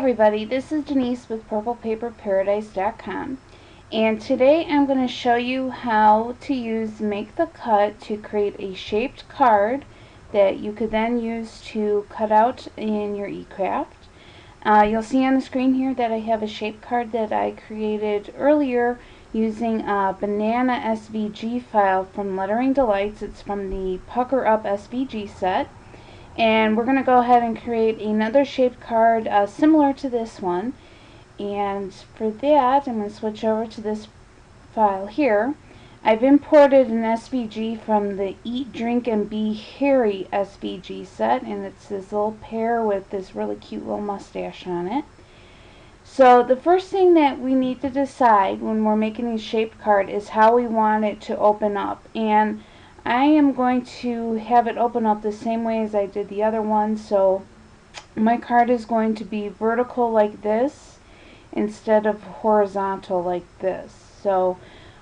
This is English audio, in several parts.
everybody, this is Denise with PurplePaperParadise.com, and today I'm going to show you how to use Make the Cut to create a shaped card that you could then use to cut out in your eCraft. You'll see on the screen here that I have a shape card that I created earlier using a banana SVG file from Lettering Delights. It's from the Pucker Up SVG set. And we're going to go ahead and create another shaped card similar to this one. And for that, I'm going to switch over to this file here. I've imported an SVG from the Eat, Drink, and Be Hairy SVG set, and it's this little pear with this really cute little mustache on it. So the first thing that we need to decide when we're making a shaped card is how we want it to open up. And I am going to have it open up the same way as I did the other one, so my card is going to be vertical like this instead of horizontal like this. So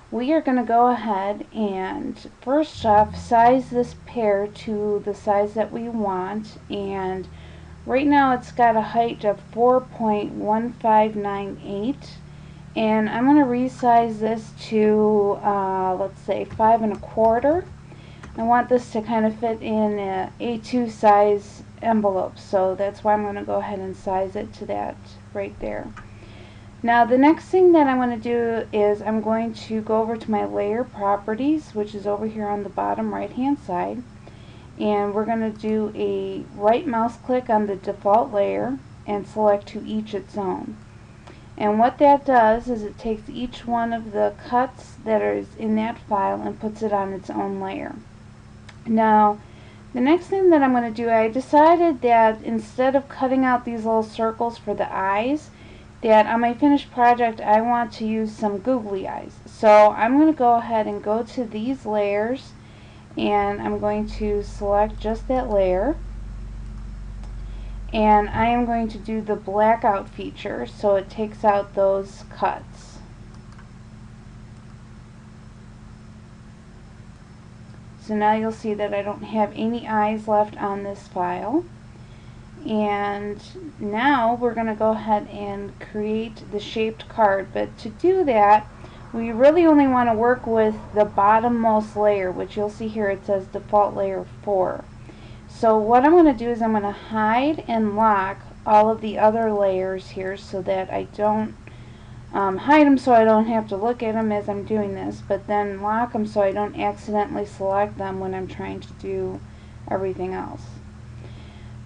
we are going to go ahead and first off size this pear to the size that we want, and right now it's got a height of 4.1598, and I'm going to resize this to let's say 5 1/4. I want this to kind of fit in a A2 size envelope, so that's why I'm going to go ahead and size it to that right there. Now the next thing that I'm going to do is I'm going to go over to my layer properties, which is over here on the bottom right hand side, and we're going to do a right mouse click on the default layer and select to each its own. And what that does is it takes each one of the cuts that is in that file and puts it on its own layer. Now, the next thing that I'm going to do, I decided that instead of cutting out these little circles for the eyes, that on my finished project I want to use some googly eyes. So I'm going to go ahead and go to these layers, and I'm going to select just that layer, and I am going to do the blackout feature so it takes out those cuts. So now you'll see that I don't have any eyes left on this file. And now we're going to go ahead and create the shaped card. But to do that, we really only want to work with the bottommost layer, which you'll see here it says default layer 4. So what I'm going to do is I'm going to hide and lock all of the other layers here so that I don't hide them so I don't have to look at them as I'm doing this, but then lock them so I don't accidentally select them when I'm trying to do everything else.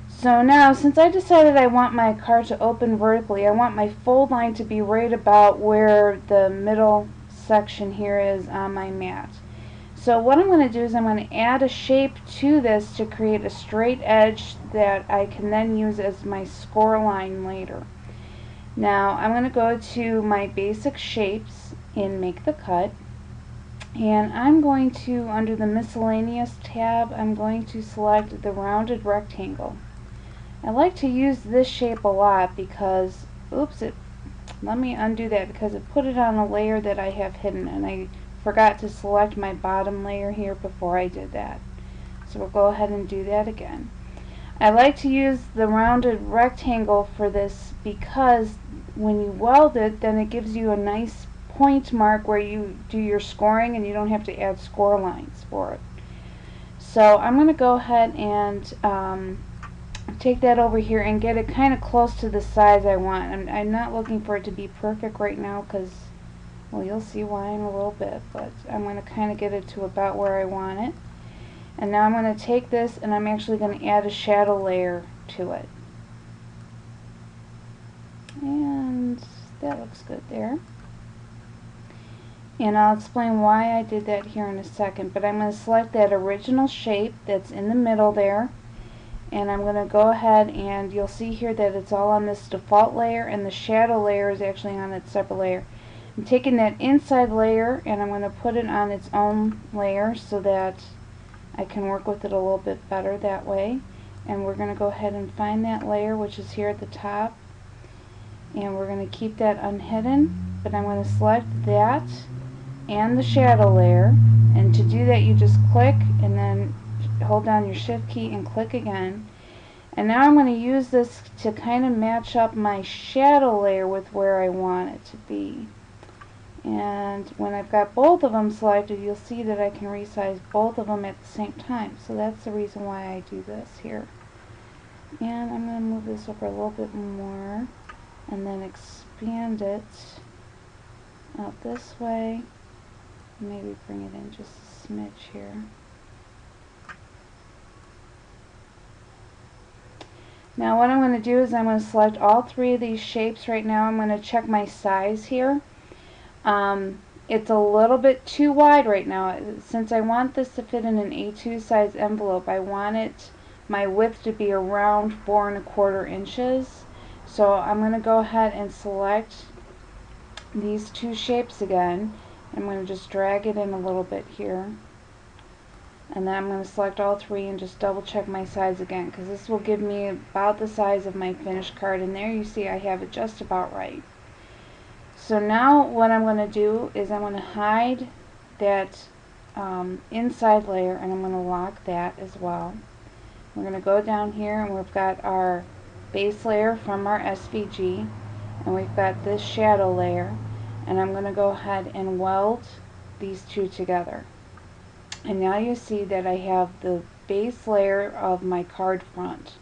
So now, since I decided I want my card to open vertically, I want my fold line to be right about where the middle section here is on my mat. So what I'm going to do is I'm going to add a shape to this to create a straight edge that I can then use as my score line later. Now I'm going to go to my basic shapes in Make the Cut, and I'm going to, under the miscellaneous tab, I'm going to select the rounded rectangle. I like to use this shape a lot because, let me undo that because it put it on a layer that I have hidden, and I forgot to select my bottom layer here before I did that. So we'll go ahead and do that again. I like to use the rounded rectangle for this because when you weld it, then it gives you a nice point mark where you do your scoring and you don't have to add score lines for it. So I'm going to go ahead and take that over here and get it kind of close to the size I want. I'm not looking for it to be perfect right now because, well, you'll see why in a little bit, but I'm going to kind of get it to about where I want it. And now I'm going to take this and I'm actually going to add a shadow layer to it. And that looks good there. And I'll explain why I did that here in a second, but I'm going to select that original shape that's in the middle there, and I'm going to go ahead and you'll see here that it's all on this default layer and the shadow layer is actually on its separate layer. I'm taking that inside layer and I'm going to put it on its own layer so that I can work with it a little bit better that way. And we're going to go ahead and find that layer, which is here at the top, and we're going to keep that unhidden, but I'm going to select that and the shadow layer, and to do that you just click and then hold down your shift key and click again, And now I'm going to use this to kind of match up my shadow layer with where I want it to be. And when I've got both of them selected, you'll see that I can resize both of them at the same time. So that's the reason why I do this here. And I'm going to move this over a little bit more and then expand it out this way. Maybe bring it in just a smidge here. Now what I'm going to do is I'm going to select all three of these shapes right now. I'm going to check my size here. It's a little bit too wide right now. Since I want this to fit in an A2 size envelope, I want my width to be around 4¼ inches. So I'm going to go ahead and select these two shapes again. I'm going to just drag it in a little bit here. And then I'm going to select all three and just double check my size again, because this will give me about the size of my finished card. And there you see I have it just about right. So now what I'm going to do is I'm going to hide that inside layer, and I'm going to lock that as well. We're going to go down here and we've got our base layer from our SVG, and we've got this shadow layer, and I'm going to go ahead and weld these two together. And now you see that I have the base layer of my card front.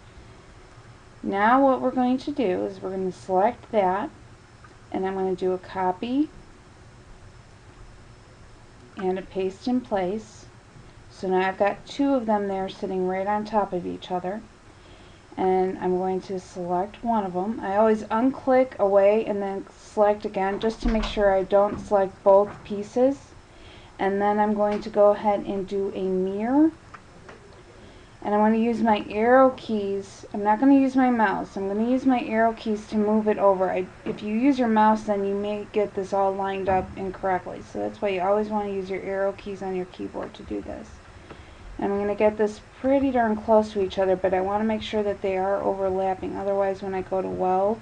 Now what we're going to do is we're going to select that, and I'm going to do a copy and a paste in place. So now I've got two of them there sitting right on top of each other, and I'm going to select one of them. I always unclick away and then select again just to make sure I don't select both pieces. And then I'm going to go ahead and do a mirror, and I'm going to use my arrow keys. I'm not going to use my mouse. I'm going to use my arrow keys to move it over. If you use your mouse, then you may get this all lined up incorrectly. So that's why you always want to use your arrow keys on your keyboard to do this. And I'm going to get this pretty darn close to each other, but I want to make sure that they are overlapping. Otherwise, when I go to weld,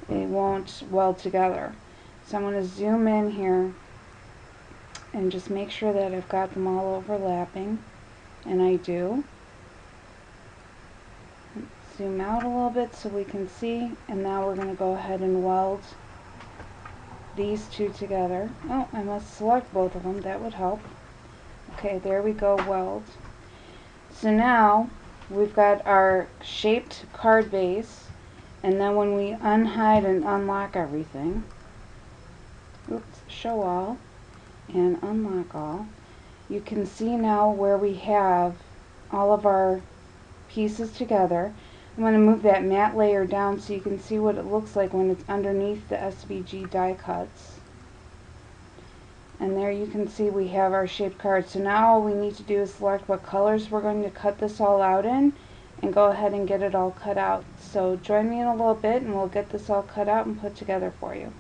it won't weld together. So I'm going to zoom in here and just make sure that I've got them all overlapping, and I do. Zoom out a little bit so we can see, and now we're going to go ahead and weld these two together. Oh, I must select both of them, that would help. Okay, there we go, weld. So now we've got our shaped card base, and then when we unhide and unlock everything, oops, show all and unlock all, you can see now where we have all of our pieces together. I'm going to move that matte layer down so you can see what it looks like when it's underneath the SVG die cuts. And there you can see we have our shaped card. So now all we need to do is select what colors we're going to cut this all out in, and go ahead and get it all cut out. So join me in a little bit and we'll get this all cut out and put together for you.